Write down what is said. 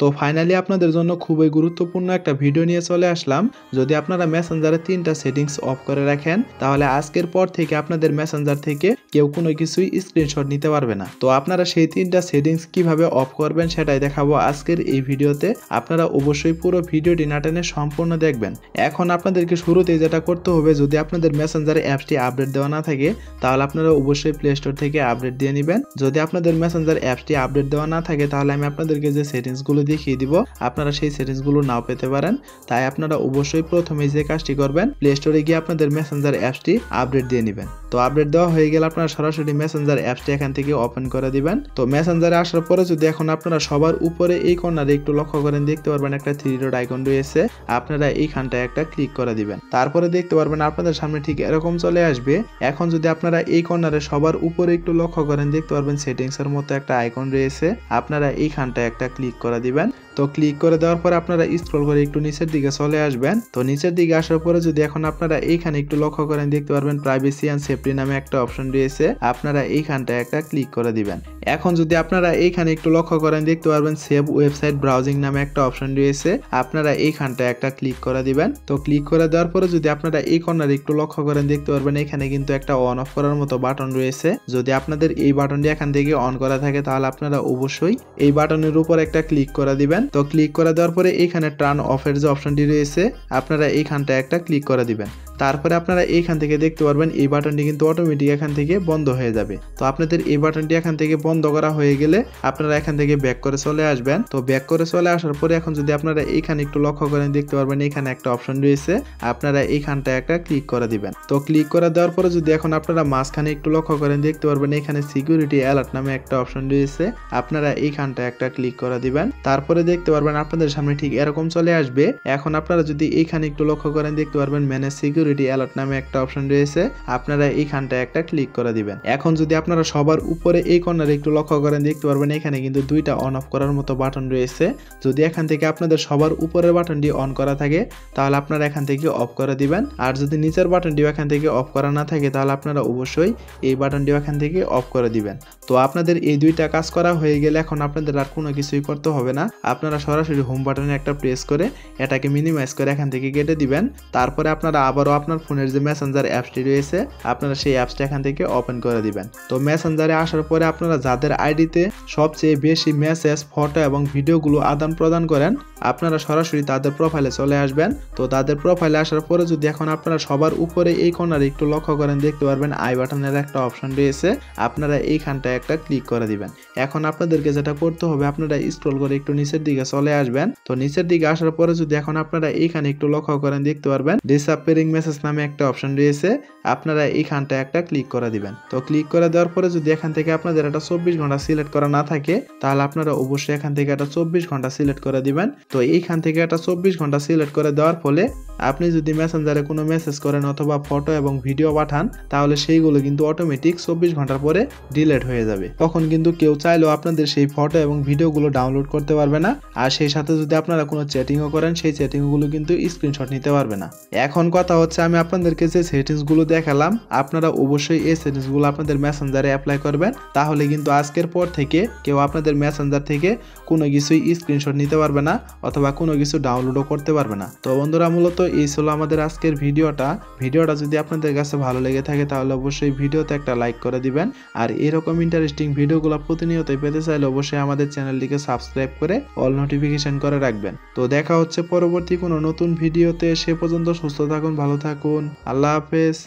তো ফাইনালি আপনাদের জন্য খুবই গুরুত্বপূর্ণ একটা ভিডিও নিয়ে চলে আসলাম। যদি আপনারা মেসেঞ্জারে 3টা সেটিংস অফ করে রাখেন তাহলে আজকের পর থেকে আপনাদের মেসেঞ্জার থেকে কেউ কোনো কিছুই স্ক্রিনশট নিতে পারবে না। তো আপনারা সেই 3টা সেটিংস কিভাবে অফ করবেন সেটাই দেখাবো আজকের এই ভিডিওতে। আপনারা অবশ্যই পুরো ভিডিওটি না টেনে সম্পূর্ণ দেখবেন। এখন আপনাদেরকে শুরুতেই যেটা করতে হবে, যদি আপনাদের মেসেঞ্জারে অ্যাপসটি আপডেট দেওয়া না থাকে তাহলে আপনারা অবশ্যই প্লে স্টোর থেকে আপডেট দিয়ে নেবেন। যদি আপনাদের মেসেঞ্জার অ্যাপসটি আপডেট দেওয়া না থাকে তাহলে আমি আপনাদেরকে যে সেটিংসগুলো দেখিয়ে দিব আপনারা সেই সেটিংসগুলো নাও পেতে পারেন। তাই আপনারা অবশ্যই প্রথমেই যে কাজটি করবেন, প্লে স্টোরে গিয়ে আপনাদের মেসেঞ্জার অ্যাপসটি আপডেট দিয়ে নেবেন। তো আপডেট দেওয়া হয়ে গেলে আপনারা সরাসরি মেসেঞ্জার অ্যাপসটি এখান থেকে ওপেন করে দিবেন। তো মেসেঞ্জারে আসার পরে যদি এখন আপনারা সবার উপরে এই কর্নারে একটু লক্ষ্য করেন, দেখতে পারবেন একটা 3 ডট আইকন রয়েছে। আপনারা এইখানটায় একটা ক্লিক করে দিবেন। তারপরে দেখতে পারবেন আপনাদের সামনে ঠিক এরকম চলে আসবে। এখন যদি আপনারা এই কর্নারে সবার উপরে একটু লক্ষ্য করেন, দেখতে পারবেন সেটিংস এর মতো একটা আইকন রয়েছে। আপনারা এইখানটায় একটা ক্লিক করে দিবেন। তো ক্লিক করে দেওয়ার পরে আপনারা স্ক্রল করে একটু নিচের দিকে চলে আসবেন। তো নিচের দিকে আসার পরে যদি এখন আপনারা এইখানে একটু লক্ষ্য করেন, দেখতে পারবেন প্রাইভেসি এন্ড সেফটি নামে একটা অপশন রয়েছে। আপনারা এইখানটায় একটা ক্লিক করে দিবেন। এখন যদি আপনারা এইখানে একটু লক্ষ্য করেন, দেখতে পারবেন সেভ ওয়েবসাইট ব্রাউজিং নামে একটা অপশন রয়েছে। আপনারা এইখানটায় একটা ক্লিক করে দিবেন। তো ক্লিক করে দেওয়ার পরে যদি আপনারা এই কর্নারে একটু লক্ষ্য করেন, দেখতে পারবেন এখানে কিন্তু একটা অন অফ করার মতো বাটন রয়েছে। যদি আপনাদের এই বাটনটি এখান থেকে অন করা থাকে তাহলে আপনারা অবশ্যই এই বাটনের উপর একটা ক্লিক করে দিবেন। তো ক্লিক করে দেওয়ার পরে এইখানে টার্ন অফের যে অপশনটি রয়েছে আপনারা এইখানটায় একটা ক্লিক করে দিবেন। তারপরে আপনারা এইখান থেকে দেখতে পারবেন এই বাটনটি কিন্তু অটোমেটিক এখান থেকে বন্ধ হয়ে যাবে। তো আপনাদের এই বাটনটি এখান থেকে বন্ধ করা হয়ে গেলে আপনারা এখান থেকে ব্যাক করে চলে আসবেন। তো ব্যাক করে চলে আসার পরে এখন যদি আপনারা এইখানে একটু লক্ষ্য করেন, দেখতে পারবেন এখানে একটা অপশন রয়েছে। আপনারা এইখানটায় একটা ক্লিক করে দিবেন। তো ক্লিক করে দেওয়ার পরে যদি এখন আপনারা মাঝখানে একটু লক্ষ্য করেন, দেখতে পারবেন এখানে সিকিউরিটি অ্যালার্ট নামে একটা অপশন রয়েছে। আপনারা এইখানটায় একটা ক্লিক করে দিবেন। তারপরে দেখতে পারবেন আপনাদের সামনে ঠিক এরকম চলে আসবে। এখন আপনারা যদি এইখানে একটু লক্ষ্য করেন, দেখতে পারবেন ম্যানেজ সিকিউরিটি অ্যালার্ট নামে একটা অপশন রয়েছে। আপনারা এইখানটায় একটা ক্লিক করে দিবেন। এখন যদি আপনারা সবার উপরে এই কর্নারে একটু লক্ষ্য করেন, দেখতে পারবেন এখানে কিন্তু 2টা অন অফ করার মতো বাটন রয়েছে। যদি এখান থেকে আপনাদের সবার উপরের বাটনটি অন করা থাকে তাহলে আপনারা এখান থেকে অফ করে দিবেন। আর যদি নিচের বাটনটি এখান থেকে অফ করা না থাকে তাহলে আপনারা অবশ্যই এই বাটনটি এখান থেকে অফ করে দিবেন। তো আপনাদের এই 2টা কাজ করা হয়ে গেলে এখন আপনাদের আর কোনো কিছুই করতে হবে না। আপনারা সরাসরি হোম বাটনে একটা প্রেস করে এটাকে মিনিমাইজ করে এখান থেকে কেটে দিবেন। তারপরে আপনারা আবারও আপনার ফোনের যে মেসেঞ্জার অ্যাপসটি রয়েছে আপনারা সেই অ্যাপসটা এখান থেকে ওপেন করে দিবেন। তো মেসেঞ্জারে আসার পরে আপনারা যাদের আইডিতে সবচেয়ে বেশি মেসেজ, ফটো এবং ভিডিওগুলো আদান প্রদান করেন আপনারা সরাসরি তাদের প্রোফাইলে চলে আসবেন। তো তাদের প্রোফাইলে আসার পরে যদি এখন আপনারা সবার উপরে এই কর্নারে একটু লক্ষ্য করেন, দেখতে পারবেন আই বাটনের একটা অপশন রয়েছে। আপনারা এইখানটায় একটা ক্লিক করে দিবেন। এখন আপনাদেরকে যেটা করতে হবে, আপনারা স্ক্রল করে একটু নিচের দিকে চলে আসবেন। তো নিচের দিকে আসার পরে যদি এখন আপনারা এইখানে একটু লক্ষ্য করেন, দেখতে পারবেন ডিসঅ্যাপিয়ারিং মেসেজ নামে একটা অপশন রয়েছে। আপনারা এইখানটায় একটা ক্লিক করে দিবেন। তো ক্লিক করে দেওয়ার পরে যদি এখান থেকে আপনাদের একটা 24 ঘন্টা সিলেক্ট করা না থাকে তাহলে আপনারা অবশ্যই এখান থেকে একটা 24 ঘন্টা সিলেক্ট করে দিবেন। তো এইখান থেকে একটা 24 ঘন্টা সিলেক্ট করে দেওয়ার ফলে আপনি যদি মেসেঞ্জারে কোনো মেসেজ করেন অথবা ফটো এবং ভিডিও পাঠান তাহলে সেইগুলো কিন্তু অটোমেটিক 24 ঘন্টার পরে ডিলিট হয়ে যাবে। তখন কিন্তু কেউ চাইলেও আপনাদের সেই ফটো এবং ভিডিওগুলো ডাউনলোড করতে পারবে না। আর সেই সাথে যদি আপনারা কোনো চ্যাটিংও করেন সেই চ্যাটিংগুলো কিন্তু স্ক্রিনশট নিতে পারবে না। এখন কথা হচ্ছে, আমি আপনাদেরকে যে সেটিংসগুলো দেখালাম আপনারা অবশ্যই এই সেটিংসগুলো আপনাদের মেসেঞ্জারে অ্যাপ্লাই করবেন। তাহলে কিন্তু আজকের পর থেকে কেউ আপনাদের মেসেঞ্জার থেকে কোনো কিছুই স্ক্রিনশট নিতে পারবে না অথবা কোনো কিছু ডাউনলোডও করতে পারবে না। তো বন্ধুরা, মূলত এই ছিল আমাদের আজকের ভিডিওটা যদি আপনাদের কাছে ভালো লেগে থাকে তাহলে অবশ্যই ভিডিওতে একটা লাইক করে দিবেন। আর এরকম ইন্টারেস্টিং ভিডিওগুলো প্রতিনিয়ত পেতে চাইলে অবশ্যই আমাদের চ্যানেলটিকে সাবস্ক্রাইব করে অল নোটিফিকেশন করে রাখবেন। তো দেখা হচ্ছে পরবর্তী কোনো নতুন ভিডিওতে। সে পর্যন্ত সুস্থ থাকুন, ভালো থাকুন, আল্লাহ হাফেজ।